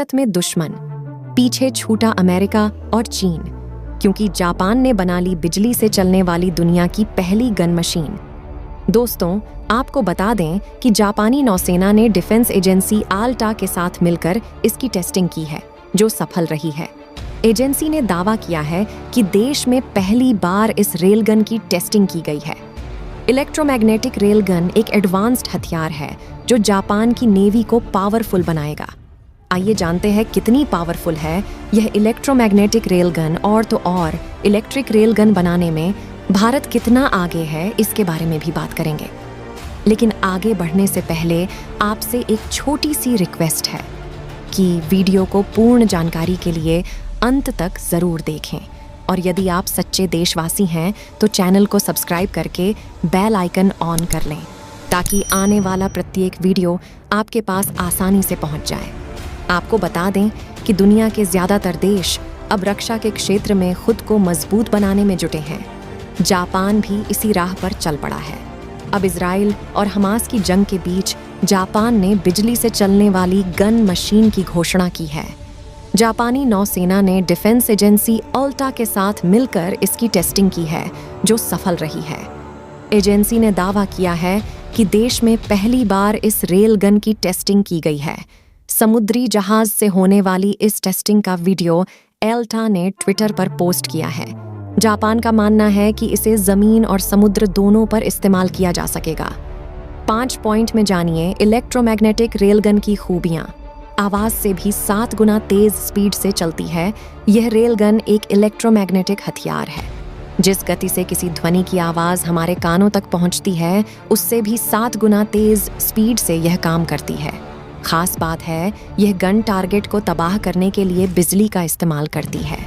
औसत में दुश्मन, पीछे छूटा अमेरिका और चीन, क्योंकि जापान ने बना ली बिजली से चलने वाली दुनिया की पहली गन मशीन। दोस्तों, आपको बता दें कि जापानी नौसेना ने डिफेंस एजेंसी आल्टा के साथ मिलकर इसकी टेस्टिंग की है, जो सफल रही है। एजेंसी ने दावा किया है कि देश में पहली बार इस रेलगन की टेस्टिंग की गई है। इलेक्ट्रोमैग्नेटिक रेलगन एक एडवांस्ड हथियार है जो जापान की नेवी को पावरफुल बनाएगा। आइए जानते हैं कितनी पावरफुल है यह इलेक्ट्रोमैग्नेटिक रेलगन, और तो और इलेक्ट्रिक रेलगन बनाने में भारत कितना आगे है इसके बारे में भी बात करेंगे। लेकिन आगे बढ़ने से पहले आपसे एक छोटी सी रिक्वेस्ट है कि वीडियो को पूर्ण जानकारी के लिए अंत तक ज़रूर देखें, और यदि आप सच्चे देशवासी हैं तो चैनल को सब्सक्राइब करके बेल आइकन ऑन कर लें, ताकि आने वाला प्रत्येक वीडियो आपके पास आसानी से पहुंच जाए। आपको बता दें कि दुनिया के ज़्यादातर देश अब रक्षा के क्षेत्र में खुद को मजबूत बनाने में जुटे हैं। जापान भी इसी राह पर चल पड़ा है। अब इजराइल और हमास की जंग के बीच जापान ने बिजली से चलने वाली गन मशीन की घोषणा की है। जापानी नौसेना ने डिफेंस एजेंसी आल्टा के साथ मिलकर इसकी टेस्टिंग की है, जो सफल रही है। एजेंसी ने दावा किया है कि देश में पहली बार इस रेलगन की टेस्टिंग की गई है। समुद्री जहाज से होने वाली इस टेस्टिंग का वीडियो आल्टा ने ट्विटर पर पोस्ट किया है। जापान का मानना है कि इसे जमीन और समुद्र दोनों पर इस्तेमाल किया जा सकेगा। 5 पॉइंट में जानिए इलेक्ट्रोमैग्नेटिक रेलगन की खूबियां। आवाज से भी 7 गुना तेज स्पीड से चलती है। यह रेलगन एक इलेक्ट्रोमैग्नेटिक हथियार है। जिस गति से किसी ध्वनि की आवाज हमारे कानों तक पहुंचती है, उससे भी 7 गुना तेज स्पीड से यह काम करती है। खास बात है, यह गन टारगेट को तबाह करने के लिए बिजली का इस्तेमाल करती है।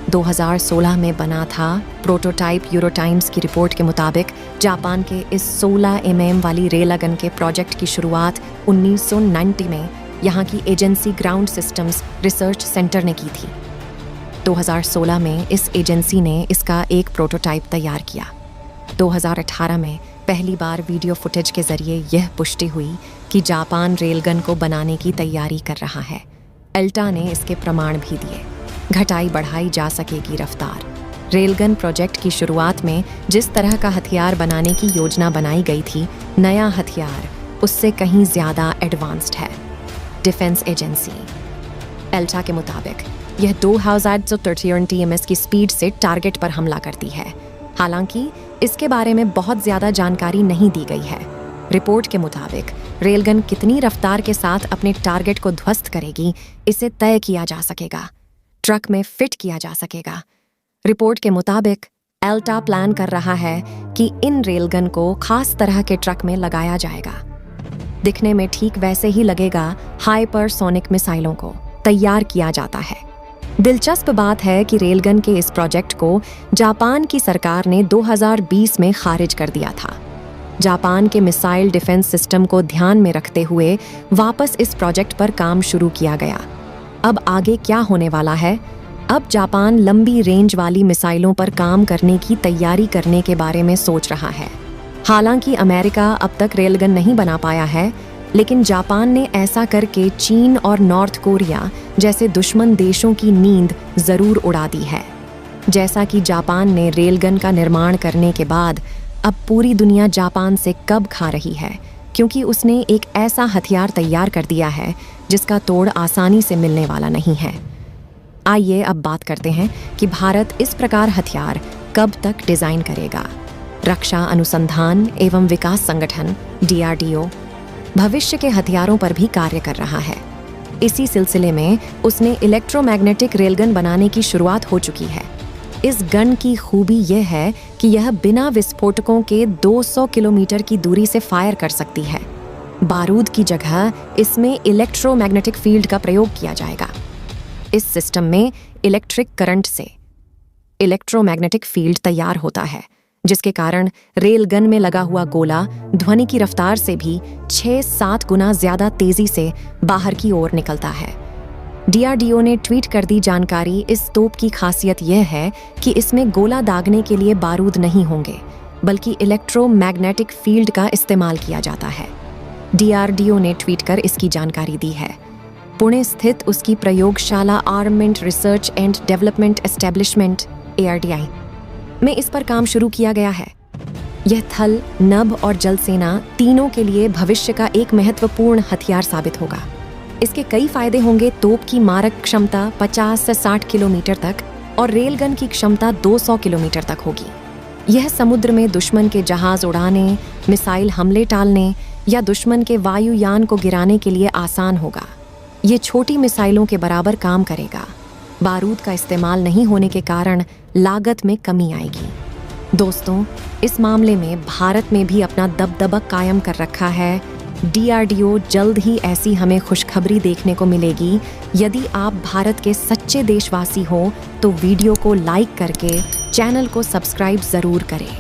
2016 में बना था। प्रोटोटाइप यूरोटाइम्स की रिपोर्ट के मुताबिक जापान के इस 16 mm वाली रेलगन के प्रोजेक्ट की शुरुआत 1990 में यहाँ की agency ground systems research centre ने की थी। 2016 में इस एजेंसी ने इसका एक प्रोटोटाइप तैयार किया। 2018 में पहली बार वीडियो फुटेज के जरिए यह पुष्टि हुई कि जापान रेलगन को बनाने की तैयारी कर रहा है। आल्टा ने इसके प्रमाण भी दिए। घटाई बढ़ाई जा सकेगी रफ्तार। रेलगन प्रोजेक्ट की शुरुआत में जिस तरह का हथियार बनाने की योजना बनाई गई थी, नया हथियार उससे कहीं ज़्यादा एडवांस्ड है। डिफेंस एजेंसी आल्टा के मुताबिक यह 2830 TMS की स्पीड से टारगेट पर हमला करती है। हालांकि इसके बारे में बहुत ज़्यादा जानकारी नहीं दी गई है। रिपोर्ट के मुताबिक रेलगन कितनी रफ्तार के साथ अपने टारगेट को ध्वस्त करेगी, इसे तय किया जा सकेगा। ट्रक में फिट किया जा सकेगा। रिपोर्ट के मुताबिक आल्टा प्लान कर रहा है कि इन रेलगन को खास तरह के ट्रक में लगाया जाएगा। दिखने में ठीक वैसे ही लगेगा हाइपरसोनिक मिसाइलों को तैयार किया जाता है। दिलचस्प बात है कि रेलगन के इस प्रोजेक्ट को जापान की सरकार ने 2020 में खारिज कर दिया था। जापान के मिसाइल डिफेंस सिस्टम को ध्यान में रखते हुए वापस इस प्रोजेक्ट पर काम शुरू किया गया। अब आगे क्या होने वाला है? अब जापान लंबी रेंज वाली मिसाइलों पर काम करने की तैयारी करने के बारे में सोच रहा है। हालांकि अमेरिका अब तक रेलगन नहीं बना पाया है, लेकिन जापान ने ऐसा करके चीन और नॉर्थ कोरिया जैसे दुश्मन देशों की नींद जरूर उड़ा दी है। जैसा कि जापान ने रेलगन का निर्माण करने के बाद अब पूरी दुनिया जापान से कब खा रही है, क्योंकि उसने एक ऐसा हथियार तैयार कर दिया है जिसका तोड़ आसानी से मिलने वाला नहीं है। आइए अब बात करते हैं कि भारत इस प्रकार हथियार कब तक डिजाइन करेगा। रक्षा अनुसंधान एवं विकास संगठन DRDO भविष्य के हथियारों पर भी कार्य कर रहा है। इसी सिलसिले में उसने इलेक्ट्रोमैग्नेटिक रेलगन बनाने की शुरुआत हो चुकी है। इस गन की खूबी यह है कि यह बिना विस्फोटकों के 200 किलोमीटर की दूरी से फायर कर सकती है। बारूद की जगह इसमें इलेक्ट्रोमैग्नेटिक फील्ड का प्रयोग किया जाएगा। इस सिस्टम में इलेक्ट्रिक करंट से इलेक्ट्रोमैग्नेटिक फील्ड तैयार होता है, जिसके कारण रेलगन में लगा हुआ गोला ध्वनि की रफ्तार से भी 6-7 गुना ज्यादा तेजी से बाहर की ओर निकलता है। DRDO ने ट्वीट कर दी जानकारी। इस तोप की खासियत यह है कि इसमें गोला दागने के लिए बारूद नहीं होंगे, बल्कि इलेक्ट्रोमैग्नेटिक फील्ड का इस्तेमाल किया जाता है। DRDO ने ट्वीट कर इसकी जानकारी दी है। पुणे स्थित उसकी प्रयोगशाला armament research and development establishment ARDI में इस पर काम शुरू किया गया है। यह थल, नभ और जल सेना तीनों के लिए भविष्य का एक महत्वपूर्ण हथियार साबित होगा। इसके कई फायदे होंगे। तोप की मारक क्षमता 50 से 60 किलोमीटर तक और रेलगन की क्षमता 200 किलोमीटर तक होगी। यह समुद्र में दुश्मन के जहाज उड़ाने, मिसाइल हमले टालने या दुश्मन के वायुयान को गिराने के लिए आसान होगा। ये छोटी मिसाइलों के बराबर काम करेगा। बारूद का इस्तेमाल नहीं होने के कारण लागत में कमी आएगी। दोस्तों, इस मामले में भारत में भी अपना दबदबा कायम कर रखा है। DRDO जल्द ही ऐसी हमें खुशखबरी देखने को मिलेगी। यदि आप भारत के सच्चे देशवासी हो तो वीडियो को लाइक करके चैनल को सब्सक्राइब जरूर करें।